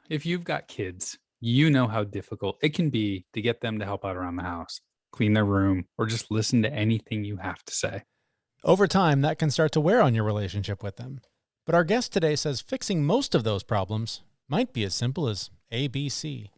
If you've got kids, you know how difficult it can be to get them to help out around the house, clean their room, or just listen to anything you have to say. Over time, that can start to wear on your relationship with them. But our guest today says fixing most of those problems might be as simple as ABC.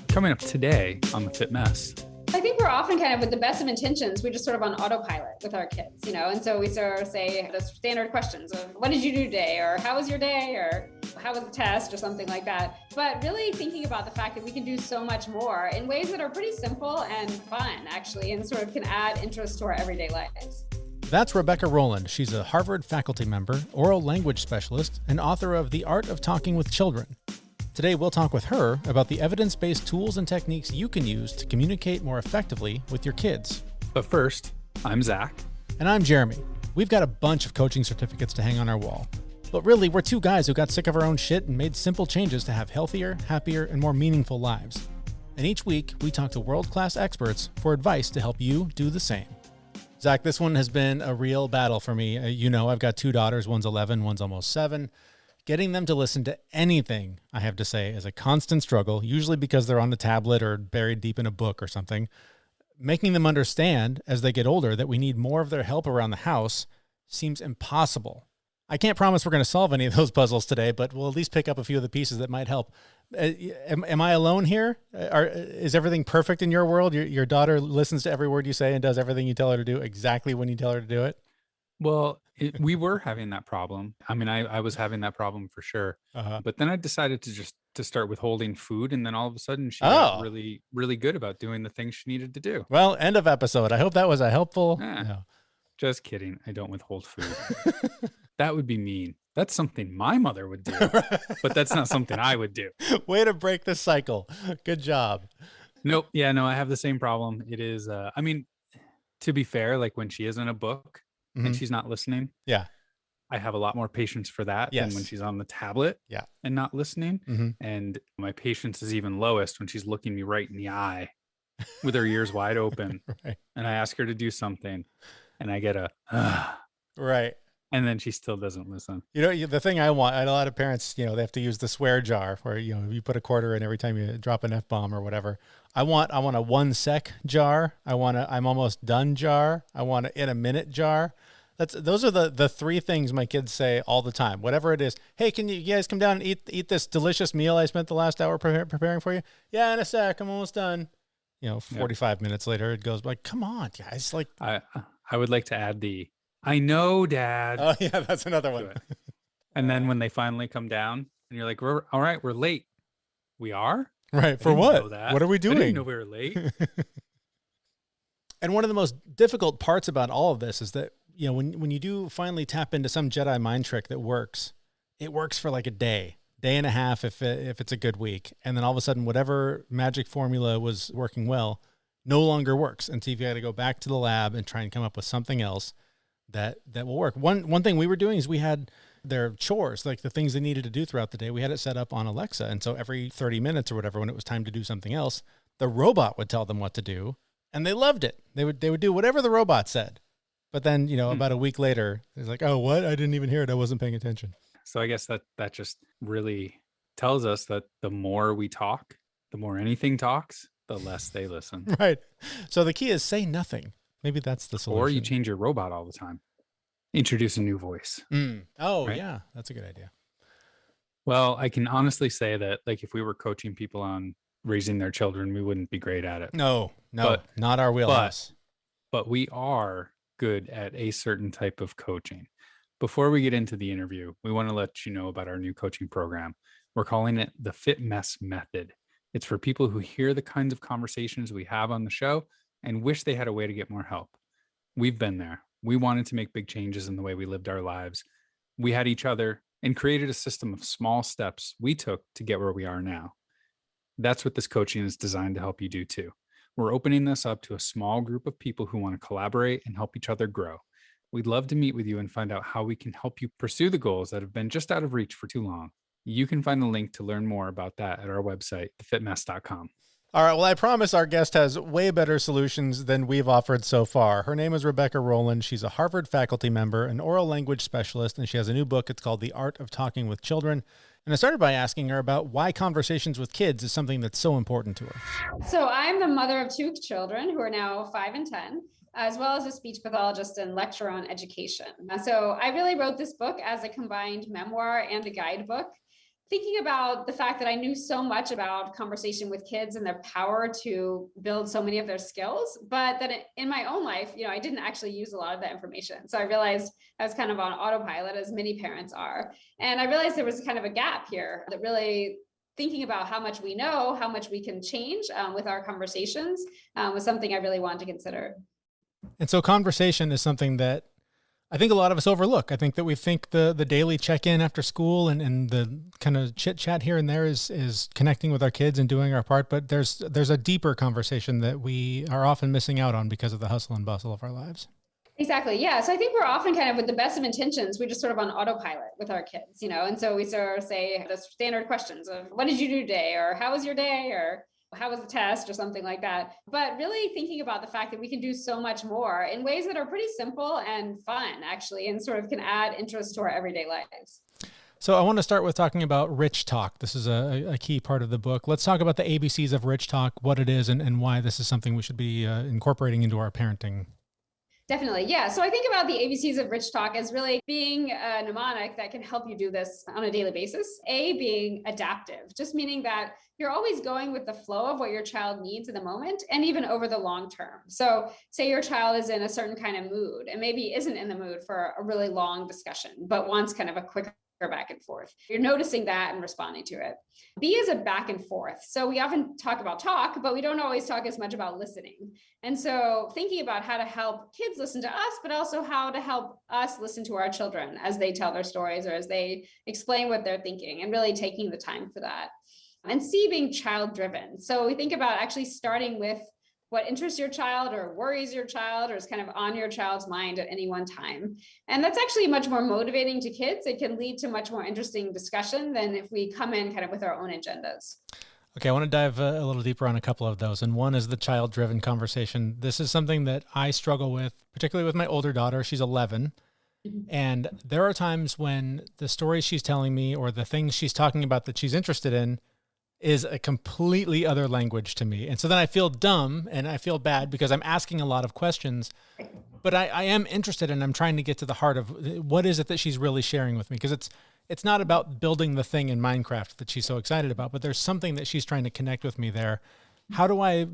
Coming up today on The Fit Mess. I think we're often kind of with the best of intentions, we're just sort of on autopilot with our kids, and so we sort of say the standard questions of what did you do today? Or how was your day? Or how was the test? Or something like that. But really thinking about the fact that we can do so much more in ways that are pretty simple and fun, actually, and sort of can add interest to our everyday lives. That's Rebecca Rolland. She's a Harvard faculty member, oral language specialist, and author of The Art of Talking with Children. Today, we'll talk with her about the evidence-based tools and techniques you can use to communicate more effectively with your kids. But first, I'm Zach. And I'm Jeremy. We've got a bunch of coaching certificates to hang on our wall. But really, we're two guys who got sick of our own shit and made simple changes to have healthier, happier, and more meaningful lives. And each week, we talk to world-class experts for advice to help you do the same. Zach, this one has been a real battle for me. I've got two daughters. One's 11, one's almost 7. Getting them to listen to anything I have to say is a constant struggle, usually because they're on the tablet or buried deep in a book or something. Making them understand as they get older that we need more of their help around the house seems impossible. I can't promise we're going to solve any of those puzzles today, but we'll at least pick up a few of the pieces that might help. Am I alone here? Is everything perfect in your world? Your daughter listens to every word you say and does everything you tell her to do exactly when you tell her to do it? Well, we were having that problem. I mean, I was having that problem for sure. But then I decided to start withholding food. And then all of a sudden she got really, really good about doing the things she needed to do. Well, end of episode. I hope that was a helpful. No. Just kidding. I don't withhold food. That would be mean. That's something my mother would do, but that's not something I would do. Way to break the cycle. Good job. Nope. Yeah, no, I have the same problem. It is, to be fair, like when she is in a book, and she's not listening. Yeah. I have a lot more patience for that than when she's on the tablet and not listening. And my patience is even lowest when she's looking me right in the eye with her ears wide open. Right. And I ask her to do something and I get a, right. And then she still doesn't listen. The thing I want, a lot of parents, they have to use the swear jar where, you put a quarter in every time you drop an F-bomb or whatever. I want a 1 sec jar. I want a I'm almost done jar. I want a in a minute jar. Those are the three things my kids say all the time. Whatever it is. Hey, can you guys come down and eat this delicious meal I spent the last hour preparing for you? Yeah, in a sec. I'm almost done. 45 minutes later, it goes like, come on, guys. Like, I would like to add I know, Dad. Oh yeah, that's another one. And then when they finally come down and you're like, all right, we're late. We are? Right. For what? What are we doing? I didn't know we were late. And one of the most difficult parts about all of this is that, when you do finally tap into some Jedi mind trick that works, it works for like a day and a half if it's a good week. And then all of a sudden, whatever magic formula was working well no longer works. And so you've got to go back to the lab and try and come up with something else that will work. One thing we were doing is we had their chores, like the things they needed to do throughout the day. We had it set up on Alexa. And so every 30 minutes or whatever, when it was time to do something else, the robot would tell them what to do. And they loved it. They would do whatever the robot said. But then, about a week later, it's like, oh, what? I didn't even hear it. I wasn't paying attention. So I guess that just really tells us that the more we talk, the more anything talks, the less they listen. Right. So the key is say nothing. Maybe that's the solution. Or you change your robot all the time. Introduce a new voice. Oh, right? Yeah. That's a good idea. Well, I can honestly say that, like, if we were coaching people on raising their children, we wouldn't be great at it. No, not our wheelhouse. But we are good at a certain type of coaching. Before we get into the interview, we want to let you know about our new coaching program. We're calling it the Fit Mess Method. It's for people who hear the kinds of conversations we have on the show and wish they had a way to get more help. We've been there. We wanted to make big changes in the way we lived our lives. We had each other and created a system of small steps we took to get where we are now. That's what this coaching is designed to help you do too. We're opening this up to a small group of people who want to collaborate and help each other grow. We'd love to meet with you and find out how we can help you pursue the goals that have been just out of reach for too long. You can find the link to learn more about that at our website, thefitmess.com. All right. Well, I promise our guest has way better solutions than we've offered so far. Her name is Rebecca Rolland. She's a Harvard faculty member, an oral language specialist, and she has a new book. It's called The Art of Talking with Children. And I started by asking her about why conversations with kids is something that's so important to her. So I'm the mother of two children who are now 5 and 10, as well as a speech pathologist and lecturer on education. So I really wrote this book as a combined memoir and a guidebook, thinking about the fact that I knew so much about conversation with kids and their power to build so many of their skills, but that in my own life, I didn't actually use a lot of that information. So I realized I was kind of on autopilot, as many parents are. And I realized there was kind of a gap here that really thinking about how much we know, how much we can change with our conversations was something I really wanted to consider. And so conversation is something that I think a lot of us overlook. I think that we think the daily check-in after school and the kind of chit chat here and there is connecting with our kids and doing our part, but there's a deeper conversation that we are often missing out on because of the hustle and bustle of our lives. Exactly. Yeah. So I think we're often kind of with the best of intentions, we're just sort of on autopilot with our kids, and so we sort of say the standard questions of what did you do today? Or how was your day? Or how was the test or something like that. But really thinking about the fact that we can do so much more in ways that are pretty simple and fun, actually, and sort of can add interest to our everyday lives. So I want to start with talking about rich talk. This is a key part of the book. Let's talk about the ABCs of rich talk, what it is, and why this is something we should be incorporating into our parenting. Definitely. Yeah. So I think about the ABCs of rich talk as really being a mnemonic that can help you do this on a daily basis. A, being adaptive, just meaning that you're always going with the flow of what your child needs in the moment and even over the long term. So say your child is in a certain kind of mood and maybe isn't in the mood for a really long discussion, but wants kind of a quick back and forth. You're noticing that and responding to it. B is a back and forth. So we often talk about talk, but we don't always talk as much about listening. And so thinking about how to help kids listen to us, but also how to help us listen to our children as they tell their stories or as they explain what they're thinking, and really taking the time for that. And C, being child driven. So we think about actually starting with what interests your child or worries your child or is kind of on your child's mind at any one time. And that's actually much more motivating to kids. It can lead to much more interesting discussion than if we come in kind of with our own agendas. Okay, I want to dive a little deeper on a couple of those. And one is the child-driven conversation. This is something that I struggle with, particularly with my older daughter. She's 11. And there are times when the stories she's telling me or the things she's talking about that she's interested in is a completely other language to me. And so then I feel dumb and I feel bad because I'm asking a lot of questions, but I am interested and I'm trying to get to the heart of what is it that she's really sharing with me. Because it's not about building the thing in Minecraft that she's so excited about, but there's something that she's trying to connect with me there. How do I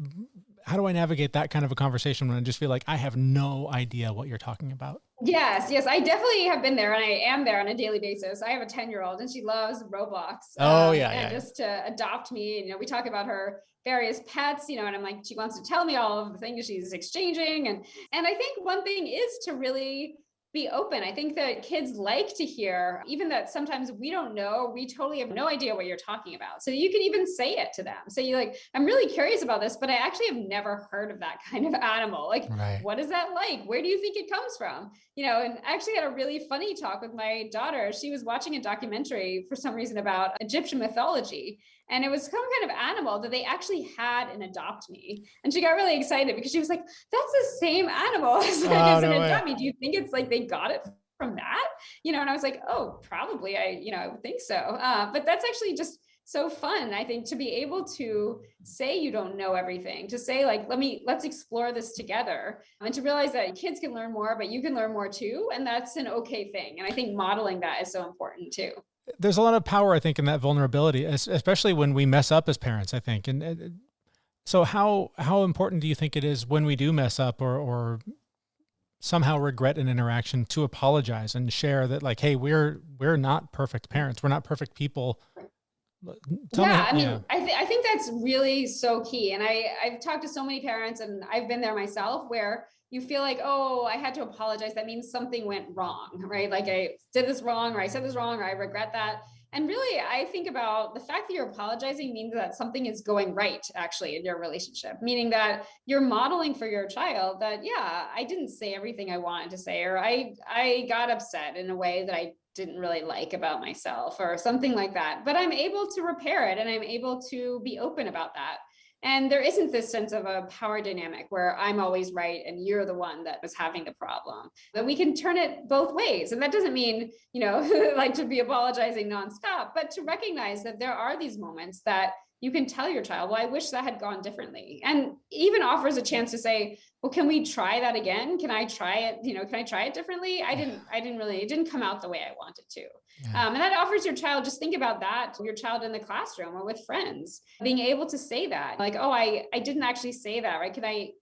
navigate that kind of a conversation when I just feel like I have no idea what you're talking about? Yes, I definitely have been there, and I am there on a daily basis. I have a 10-year-old and she loves Roblox. Oh, yeah. And Yeah. just to adopt me, we talk about her various pets, and I'm like, she wants to tell me all of the things she's exchanging. And I think one thing is to really be open. I think that kids like to hear, even that sometimes we don't know, we totally have no idea what you're talking about. So you can even say it to them. So you like, I'm really curious about this, but I actually have never heard of that kind of animal. Like, Right. What is that like? Where do you think it comes from? And I actually had a really funny talk with my daughter. She was watching a documentary for some reason about Egyptian mythology. And it was some kind of animal that they actually had in Adopt Me. And she got really excited because she was like, that's the same animal as in Adopt Me. Do you think it's like they got it from that? And I was like, oh, probably. I would think so. But that's actually just so fun, I think, to be able to say you don't know everything, to say like, let's explore this together, and to realize that kids can learn more, but you can learn more too. And that's an okay thing. And I think modeling that is so important too. There's a lot of power, I think, in that vulnerability, especially when we mess up as parents, I think. And so how important do you think it is when we do mess up or somehow regret an interaction to apologize and share that, like, hey, we're not perfect parents. We're not perfect people. I think that's really so key. And I've talked to so many parents, and I've been there myself, where you feel like, oh, I had to apologize. That means something went wrong, right? Like I did this wrong, or I said this wrong, or I regret that. And really, I think about the fact that you're apologizing means that something is going right, actually, in your relationship, meaning that you're modeling for your child that, yeah, I didn't say everything I wanted to say, or I got upset in a way that I didn't really like about myself or something like that, but I'm able to repair it and I'm able to be open about that. And there isn't this sense of a power dynamic where I'm always right and you're the one that was having the problem. But we can turn it both ways. And that doesn't mean, like to be apologizing nonstop, but to recognize that there are these moments that you can tell your child, well, I wish that had gone differently. And even offers a chance to say, well, can we try that again? Can I try it? Can I try it differently? It didn't come out the way I wanted to. Yeah. And that offers your child, just think about that, your child in the classroom or with friends, being able to say that, like, oh, I didn't actually say that, right?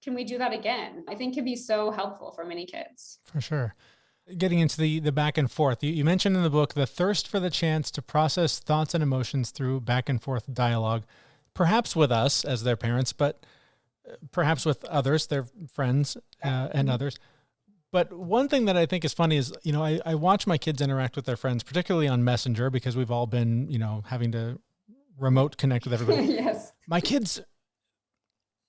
Can we do that again? I think can be so helpful for many kids. For sure. Getting into the back and forth, you mentioned in the book the thirst for the chance to process thoughts and emotions through back and forth dialogue, perhaps with us as their parents, but perhaps with others, their friends and others. But one thing that I think is funny is, I watch my kids interact with their friends, particularly on Messenger, because we've all been, having to remote connect with everybody. Yes. My kids,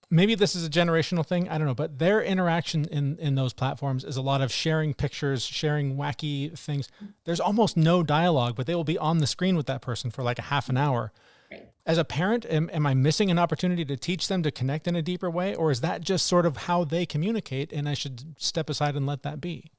maybe this is a generational thing, I don't know, but their interaction in those platforms is a lot of sharing pictures, sharing wacky things. There's almost no dialogue, but they will be on the screen with that person for like a half an hour. Right. As a parent, am I missing an opportunity to teach them to connect in a deeper way? Or is that just sort of how they communicate and I should step aside and let that be?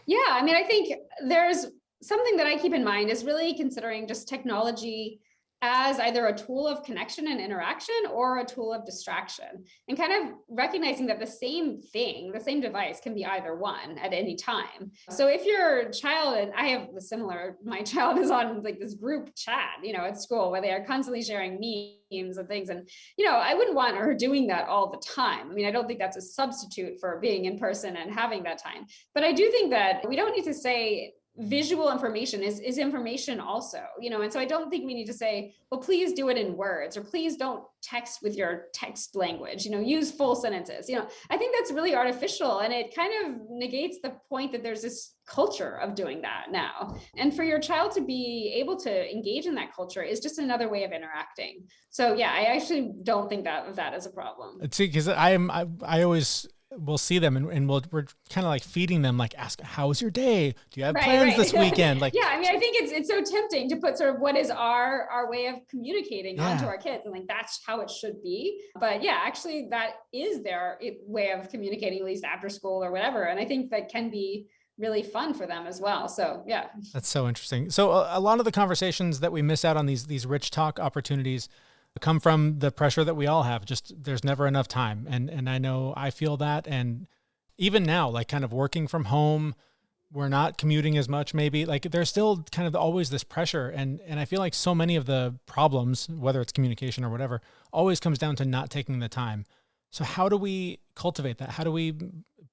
Yeah, I think there's something that I keep in mind is really considering just technology as either a tool of connection and interaction or a tool of distraction, and kind of recognizing that the same thing, the same device can be either one at any time. So if your child, and I have the similar, my child is on like this group chat, at school where they are constantly sharing memes and things. And, I wouldn't want her doing that all the time. I don't think that's a substitute for being in person and having that time. But I do think that we don't need to say visual information is information also, and so I don't think we need to say, well, please do it in words, or please don't text with your text language, use full sentences. I think that's really artificial, and it kind of negates the point that there's this culture of doing that now. And for your child to be able to engage in that culture is just another way of interacting. So yeah, I actually don't think that is a problem. See, because I always we'll see them and we're kind of like feeding them, like ask, how's your day? Do you have plans this weekend? Like, yeah, I think it's so tempting to put sort of what is our way of communicating onto our kids, and like that's how it should be. But yeah, actually that is their way of communicating, at least after school or whatever. And I think that can be really fun for them as well. So yeah. That's so interesting. So a lot of the conversations that we miss out on, these rich talk opportunities, come from the pressure that we all have. Just there's never enough time. And I know I feel that. And even now, like kind of working from home, we're not commuting as much, maybe. Like there's still kind of always this pressure. And I feel like so many of the problems, whether it's communication or whatever, always comes down to not taking the time. So how do we cultivate that? How do we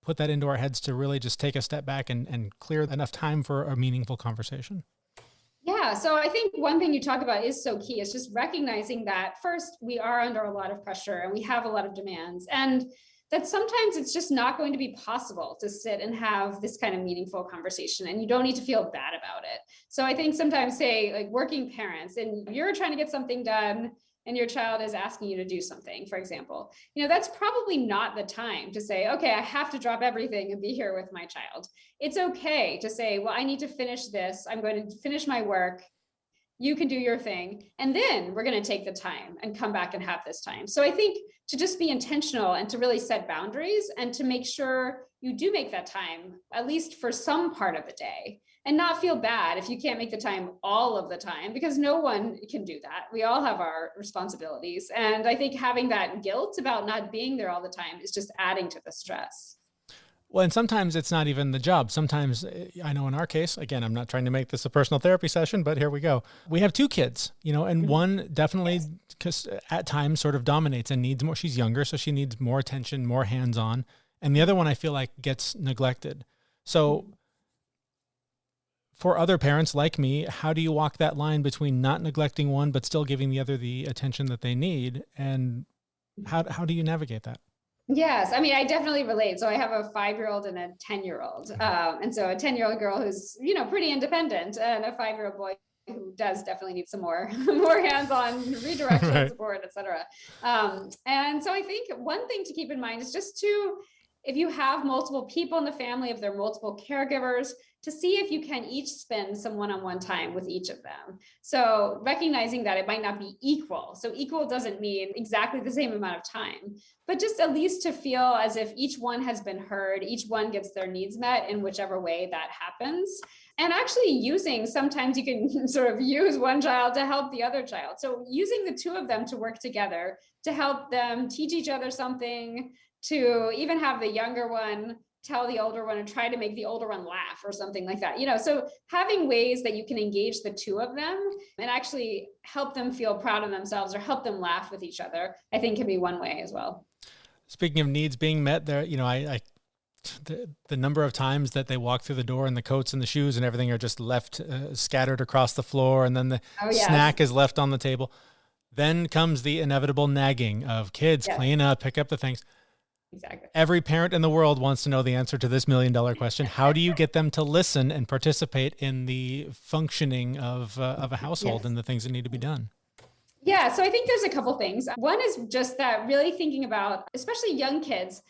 put that into our heads to really just take a step back and clear enough time for a meaningful conversation? Yeah, so I think one thing you talk about is so key. It's just recognizing that first, we are under a lot of pressure and we have a lot of demands, and that sometimes it's just not going to be possible to sit and have this kind of meaningful conversation, and you don't need to feel bad about it. So I think sometimes, say like working parents, and you're trying to get something done and your child is asking you to do something, for example, that's probably not the time to say, okay, I have to drop everything and be here with my child. It's okay to say, well, I need to finish this. I'm going to finish my work. You can do your thing. And then we're going to take the time and come back and have this time. So I think to just be intentional and to really set boundaries and to make sure you do make that time, at least for some part of the day, and not feel bad if you can't make the time all of the time, because no one can do that. We all have our responsibilities. And I think having that guilt about not being there all the time is just adding to the stress. Well, and sometimes it's not even the job. Sometimes, I know in our case, again, I'm not trying to make this a personal therapy session, but here we go. We have two kids, and one definitely at times sort of dominates and needs more. She's younger, so she needs more attention, more hands-on. And the other one I feel like gets neglected. So for other parents like me, how do you walk that line between not neglecting one, but still giving the other the attention that they need? And how do you navigate that? Yes, I definitely relate. So I have a 5-year-old and a 10-year-old. And so a 10-year-old girl who's, pretty independent, and a 5-year-old boy who does definitely need some more hands-on redirection, right, support, et cetera. And so I think one thing to keep in mind is just to if you have multiple people in the family, if there are multiple caregivers, to see if you can each spend some one-on-one time with each of them. So recognizing that it might not be equal. So equal doesn't mean exactly the same amount of time, but just at least to feel as if each one has been heard, each one gets their needs met in whichever way that happens. And actually using, sometimes you can sort of use one child to help the other child. So using the two of them to work together to help them teach each other something, to even have the younger one tell the older one and try to make the older one laugh or something like that. So having ways that you can engage the two of them and actually help them feel proud of themselves or help them laugh with each other, I think can be one way as well. Speaking of needs being met there, the number of times that they walk through the door and the coats and the shoes and everything are just left scattered across the floor, and then the snack is left on the table. Then comes the inevitable nagging of kids, clean up, pick up the things. Exactly. Every parent in the world wants to know the answer to this $1 million question. How do you get them to listen and participate in the functioning of a household and the things that need to be done? Yeah, so I think there's a couple things. One is just that really thinking about, especially young kids,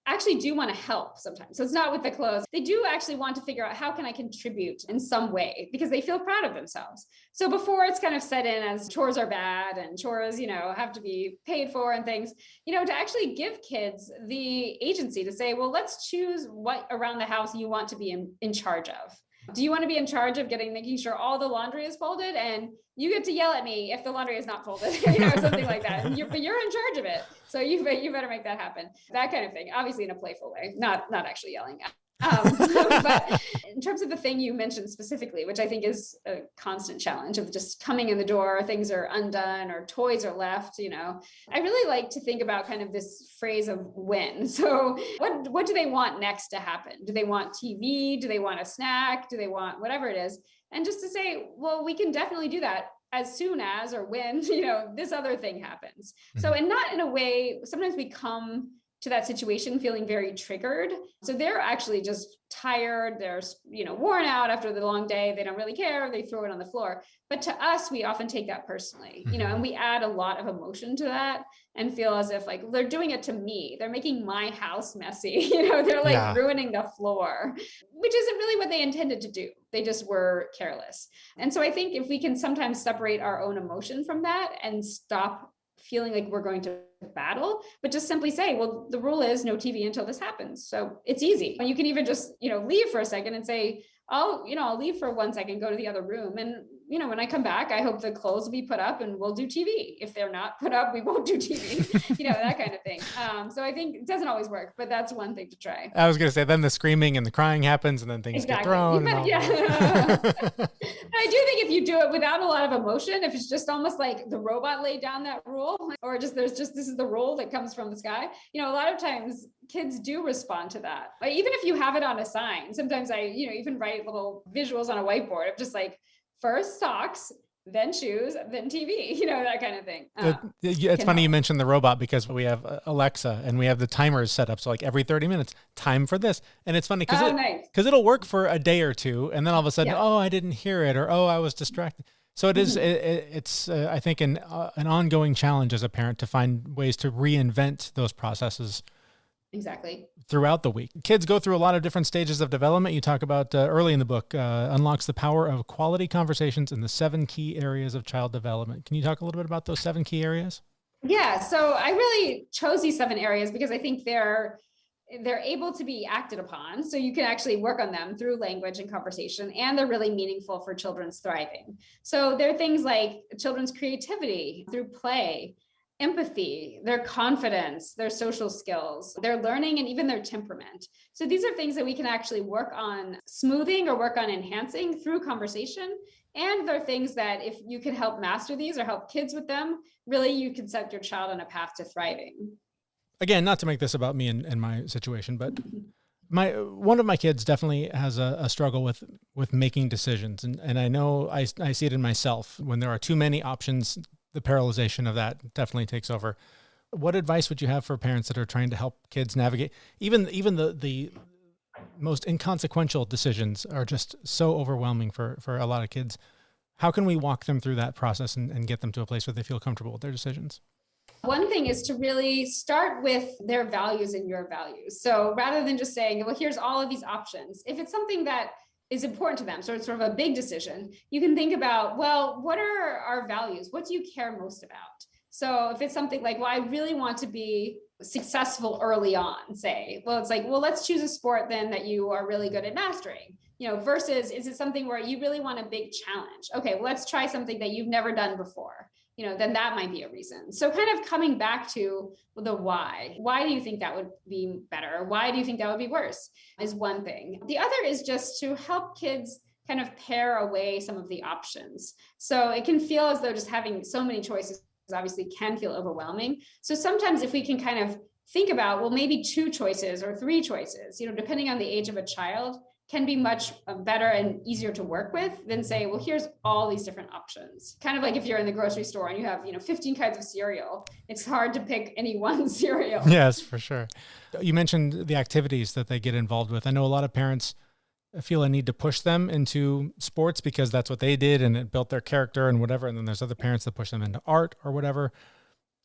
actually do want to help sometimes. So it's not with the clothes. They do actually want to figure out how can I contribute in some way because they feel proud of themselves. So before it's kind of set in as chores are bad and chores, have to be paid for and things, to actually give kids the agency to say, well, let's choose what around the house you want to be in charge of. Do you want to be in charge of making sure all the laundry is folded and you get to yell at me if the laundry is not folded, something like that. But you're in charge of it. So you better make that happen. That kind of thing, obviously in a playful way, not actually yelling. But in terms of the thing you mentioned specifically, which I think is a constant challenge of just coming in the door, things are undone or toys are left, I really like to think about kind of this phrase of when. So what do they want next to happen? Do they want TV? Do they want a snack? Do they want whatever it is? And just to say, well, we can definitely do that as soon as or when, this other thing happens. Mm-hmm. So, and not in a way, sometimes we come to that situation feeling very triggered. So they're actually just tired. They're, worn out after the long day. They don't really care. They throw it on the floor. But to us, we often take that personally, and we add a lot of emotion to that and feel as if they're doing it to me. They're making my house messy. They're ruining the floor, which isn't really what they intended to do. They just were careless. And so I think if we can sometimes separate our own emotion from that and stop feeling like we're going to battle, but just simply say, well, the rule is no TV until this happens. So it's easy. You can even just, leave for a second and say, I'll leave for 1 second, go to the other room. And, when I come back, I hope the clothes will be put up and we'll do TV. If they're not put up, we won't do TV, that kind of thing. So I think it doesn't always work, but that's one thing to try. I was going to say, then the screaming and the crying happens and then things get thrown. I do think if you do it without a lot of emotion, if it's just almost like the robot laid down that rule, or this is the rule that comes from the sky, a lot of times kids do respond to that. Even if you have it on a sign, sometimes I, even write little visuals on a whiteboard of just first socks, then shoes, then TV, that kind of thing. It's funny you mentioned the robot because we have Alexa and we have the timers set up. So every 30 minutes, time for this. And it's funny because it'll work for a day or two. And then all of a sudden, I didn't hear it, or, I was distracted. So it is, it's I think an ongoing challenge as a parent to find ways to reinvent those processes. Exactly. Throughout the week. Kids go through a lot of different stages of development. You talk about early in the book, unlocks the power of quality conversations in the 7 key areas of child development. Can you talk a little bit about those 7 key areas? Yeah. So I really chose these 7 areas because I think they're able to be acted upon. So you can actually work on them through language and conversation, and they're really meaningful for children's thriving. So there are things like children's creativity through play, empathy, their confidence, their social skills, their learning, and even their temperament. So these are things that we can actually work on smoothing or work on enhancing through conversation. And they're things that if you can help master these or help kids with them, really you can set your child on a path to thriving. Again, not to make this about me and my situation, but one of my kids definitely has a struggle with making decisions. And I know I see it in myself. When there are too many options, the paralyzation of that definitely takes over. What advice would you have for parents that are trying to help kids navigate? Even the most inconsequential decisions are just so overwhelming for a lot of kids. How can we walk them through that process and get them to a place where they feel comfortable with their decisions? One thing is to really start with their values and your values. So rather than just saying, well, here's all of these options, if it's something that is important to them, so it's sort of a big decision, you can think about, well, what are our values? What do you care most about? So if it's something like, well, I really want to be successful early on, say, well, it's like, well, let's choose a sport then that you are really good at mastering, versus is it something where you really want a big challenge? Okay, well, let's try something that you've never done before. Then that might be a reason. So kind of coming back to the why. Why do you think that would be better? Why do you think that would be worse? Is one thing. The other is just to help kids kind of pare away some of the options. So it can feel as though just having so many choices obviously can feel overwhelming. So sometimes if we can kind of think about, well, maybe 2 choices or 3 choices, depending on the age of a child, can be much better and easier to work with than say, well, here's all these different options. Kind of like if you're in the grocery store and you have, 15 kinds of cereal, it's hard to pick any one cereal. Yes, for sure. You mentioned the activities that they get involved with. I know a lot of parents feel a need to push them into sports because that's what they did and it built their character and whatever. And then there's other parents that push them into art or whatever.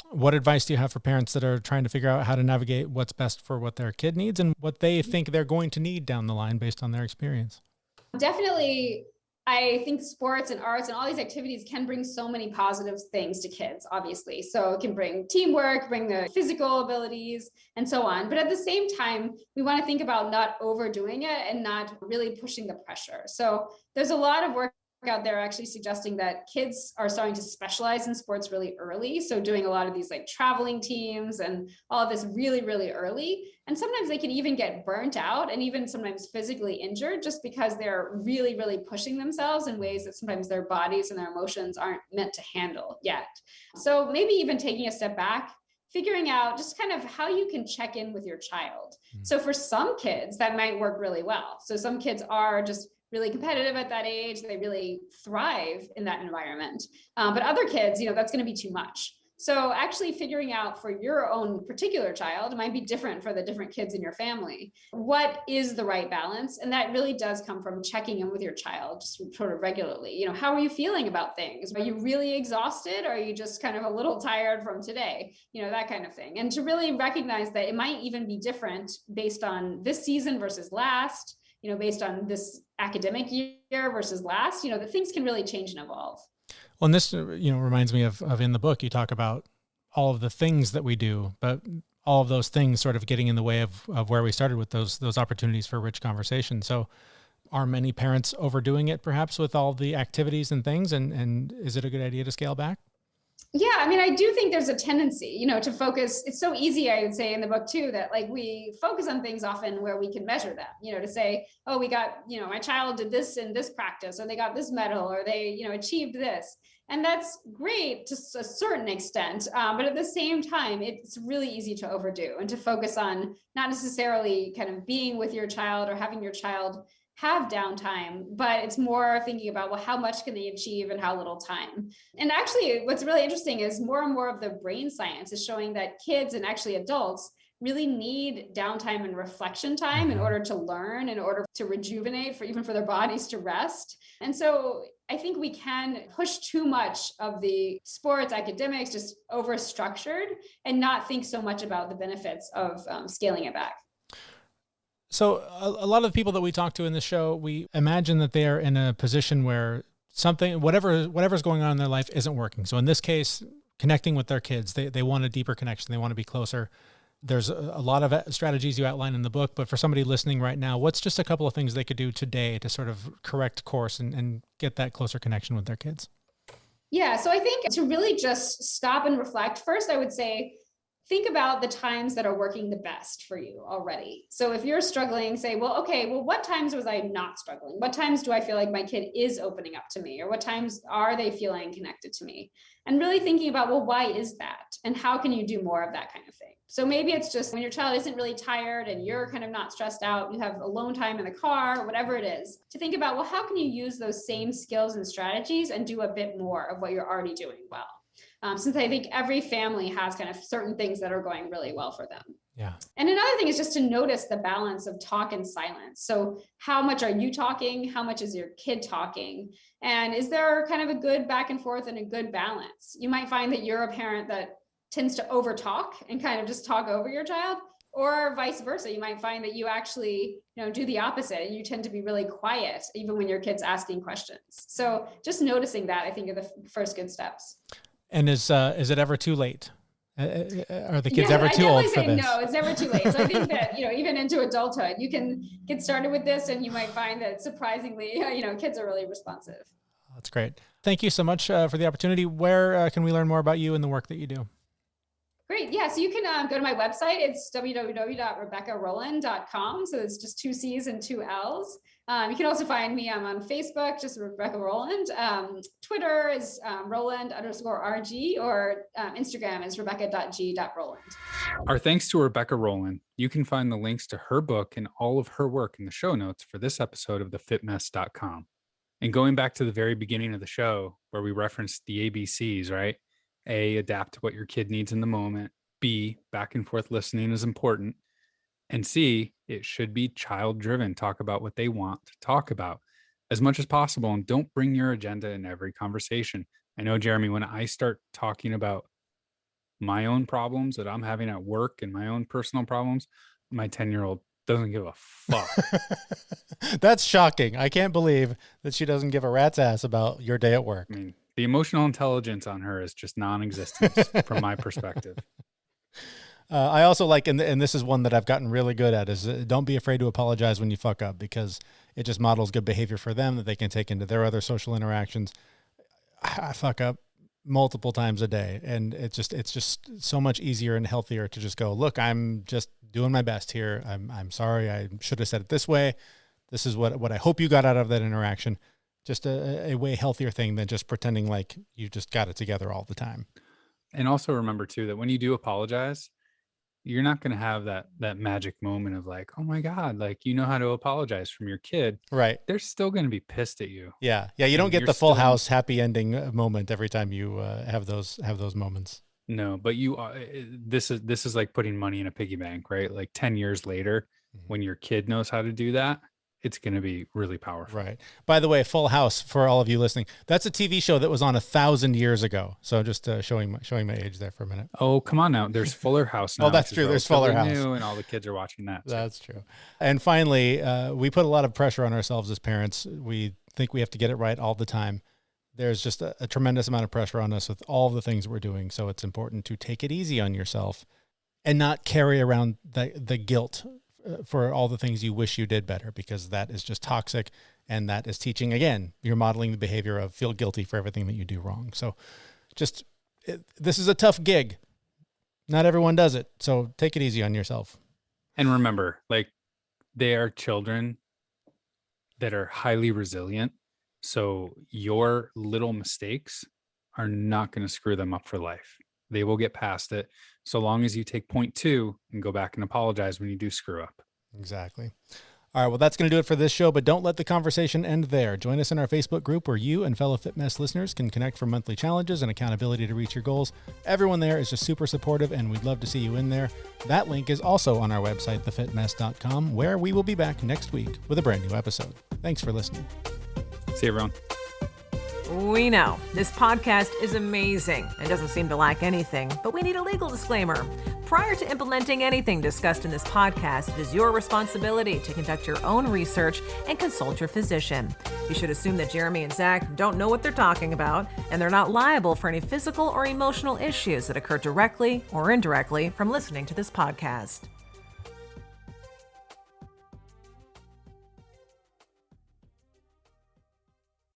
What advice do you have for parents that are trying to figure out how to navigate what's best for what their kid needs and what they think they're going to need down the line based on their experience? Definitely, I think sports and arts and all these activities can bring so many positive things to kids, obviously. So it can bring teamwork, bring the physical abilities, and so on. But at the same time, we want to think about not overdoing it and not really pushing the pressure. So there's a lot of work out there actually suggesting that kids are starting to specialize in sports really early. So doing a lot of these like traveling teams and all of this really, really early. And sometimes they can even get burnt out and even sometimes physically injured just because they're really, really pushing themselves in ways that sometimes their bodies and their emotions aren't meant to handle yet. So maybe even taking a step back, figuring out just kind of how you can check in with your child. So for some kids, that might work really well. So some kids are just really competitive at that age. They really thrive in that environment. But other kids, that's going to be too much. So actually figuring out for your own particular child, it might be different for the different kids in your family. What is the right balance? And that really does come from checking in with your child just sort of regularly. How are you feeling about things? Are you really exhausted? Or are you just kind of a little tired from today? That kind of thing. And to really recognize that it might even be different based on this season versus last, based on this academic year versus last, that things can really change and evolve. Well, and this, reminds me of in the book, you talk about all of the things that we do, but all of those things sort of getting in the way of where we started with those opportunities for rich conversation. So are many parents overdoing it perhaps with all the activities and things? And is it a good idea to scale back? Yeah, I mean, I do think there's a tendency, to focus. It's so easy, I would say in the book too, that like we focus on things often where we can measure them, to say, oh, we got, my child did this in this practice, or they got this medal, or they, achieved this. And that's great to a certain extent. But at the same time, it's really easy to overdo and to focus on not necessarily kind of being with your child or having your child have downtime, but it's more thinking about, well, how much can they achieve and how little time? And actually, what's really interesting is more and more of the brain science is showing that kids and actually adults really need downtime and reflection time in order to learn, in order to rejuvenate, even for their bodies to rest. And so I think we can push too much of the sports, academics, just over structured and not think so much about the benefits of scaling it back. So a lot of the people that we talk to in the show, we imagine that they are in a position where whatever's going on in their life isn't working. So in this case, connecting with their kids, they want a deeper connection. They want to be closer. There's a lot of strategies you outline in the book, but for somebody listening right now, what's just a couple of things they could do today to sort of correct course and get that closer connection with their kids? Yeah, so I think to really just stop and reflect, first, I would say, think about the times that are working the best for you already. So if you're struggling, say, well, okay, well, what times was I not struggling? What times do I feel like my kid is opening up to me? Or what times are they feeling connected to me? And really thinking about, well, why is that? And how can you do more of that kind of thing? So maybe it's just when your child isn't really tired and you're kind of not stressed out, you have alone time in the car, whatever it is, to think about, well, how can you use those same skills and strategies and do a bit more of what you're already doing well? Since I think every family has kind of certain things that are going really well for them. Yeah. And another thing is just to notice the balance of talk and silence. So how much are you talking? How much is your kid talking? And is there kind of a good back and forth and a good balance? You might find that you're a parent that tends to overtalk and kind of just talk over your child, or vice versa. You might find that you actually, do the opposite and you tend to be really quiet even when your kid's asking questions. So just noticing that, I think, are the first good steps. And is it ever too late? Are the kids Yeah, ever too old for this? No, it's never too late. So I think that, even into adulthood, you can get started with this and you might find that surprisingly, kids are really responsive. That's great. Thank you so much for the opportunity. Where can we learn more about you and the work that you do? Great. Yeah. So you can go to my website. It's www.RebeccaRolland.com. So it's just 2 C's and 2 L's. You can also find me. I'm on Facebook, just Rebecca Rolland. Twitter is Rolland_RG, or Instagram is Rebecca.g.Rolland. Our thanks to Rebecca Rolland. You can find the links to her book and all of her work in the show notes for this episode of thefitmess.com. And going back to the very beginning of the show where we referenced the ABCs, right? A, adapt to what your kid needs in the moment. B, back and forth listening is important. And C, it should be child driven. Talk about what they want to talk about as much as possible. And don't bring your agenda in every conversation. I know, Jeremy, when I start talking about my own problems that I'm having at work and my own personal problems, my 10-year-old doesn't give a fuck. That's shocking. I can't believe that she doesn't give a rat's ass about your day at work. I mean, the emotional intelligence on her is just non-existent from my perspective. I also like, and this is one that I've gotten really good at, is don't be afraid to apologize when you fuck up, because it just models good behavior for them that they can take into their other social interactions. I fuck up multiple times a day, and it's just so much easier and healthier to just go, look, I'm just doing my best here. I'm sorry. I should have said it this way. This is what I hope you got out of that interaction. Just a way healthier thing than just pretending like you just got it together all the time. And also remember too, that when you do apologize, you're not going to have that magic moment of like, oh my God, like, how to apologize from your kid. Right. They're still going to be pissed at you. Yeah. Yeah. You don't get the full house happy ending moment every time you have those moments. No, but you are, this is like putting money in a piggy bank, right? Like 10 years later, when your kid knows how to do that, it's going to be really powerful. Right. By the way, Full House, for all of you listening, that's a TV show that was on 1,000 years ago. So just showing my age there for a minute. Oh, come on now. There's Fuller House now. Oh, that's true. There's Fuller House. And all the kids are watching that. So. That's true. And finally, we put a lot of pressure on ourselves as parents. We think we have to get it right all the time. There's just a tremendous amount of pressure on us with all the things we're doing. So it's important to take it easy on yourself and not carry around the guilt for all the things you wish you did better, because that is just toxic, and that is teaching, again, you're modeling the behavior of feel guilty for everything that you do wrong. So this is a tough gig. Not everyone does it. So take it easy on yourself. And remember, like, they are children that are highly resilient. So your little mistakes are not going to screw them up for life. They will get past it, so long as you take point 2 and go back and apologize when you do screw up. Exactly. All right, well, that's going to do it for this show, but don't let the conversation end there. Join us in our Facebook group where you and fellow FitMess listeners can connect for monthly challenges and accountability to reach your goals. Everyone there is just super supportive, and we'd love to see you in there. That link is also on our website, thefitmess.com, where we will be back next week with a brand new episode. Thanks for listening. See you, everyone. We know this podcast is amazing and doesn't seem to lack anything, but we need a legal disclaimer. Prior to implementing anything discussed in this podcast, it is your responsibility to conduct your own research and consult your physician. You should assume that Jeremy and Zach don't know what they're talking about, and they're not liable for any physical or emotional issues that occur directly or indirectly from listening to this podcast.